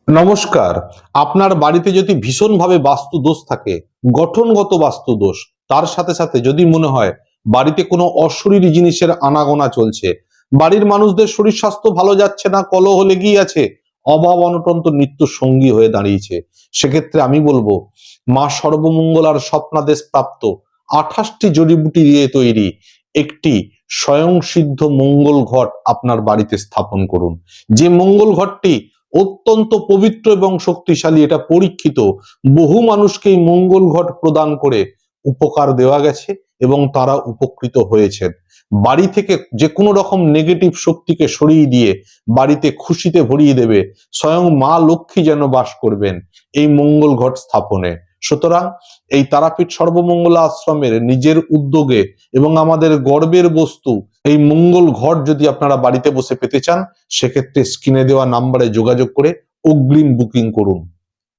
নমস্কার। আপনার বাড়িতে যদি ভীষণভাবে বাস্তু দোষ থাকে, গঠনগত বাস্তু দোষ, তার সাথে সাথে যদি মনে হয় বাড়িতে কোনো অশরীরী জিনিসের আনাগোনা চলছে, বাড়ির মানুষদের শরীর স্বাস্থ্য ভালো যাচ্ছে না, কলহ লেগেই আছে, অভাব অনটন তো নিত্য সঙ্গী হয়ে দাঁড়িয়েছে, সেক্ষেত্রে আমি বলবো মা সর্বমঙ্গলার স্বপ্নাদেশ প্রাপ্ত 28টি জড়িবুটি দিয়ে তৈরি একটি স্বয়ংসিদ্ধ মঙ্গল ঘট আপনার বাড়িতে স্থাপন করুন। যে মঙ্গল ঘটটি অত্যন্ত পবিত্র এবং শক্তিশালী, এটা পরীক্ষিত, বহু মানুষকে এই মঙ্গল ঘট প্রদান করে উপকার দেওয়া গেছে এবং তারা উপকৃত হয়েছেন। বাড়ি থেকে যে কোনো রকম নেগেটিভ শক্তিকে সরিয়ে দিয়ে বাড়িতে খুশিতে ভরিয়ে দেবে, স্বয়ং মা লক্ষ্মী যেন বাস করবেন এই মঙ্গল ঘট স্থাপনে। সুতরাং এই তারাপীঠ সর্বমঙ্গলা আশ্রমের নিজের উদ্যোগে এবং আমাদের গর্বের বস্তু এই মঙ্গল ঘট যদি আপনারা বাড়িতে বসে পেতে চান, সেক্ষেত্রে স্ক্রিনে দেওয়া নাম্বারে যোগাযোগ করে অগ্রিম বুকিং করুন।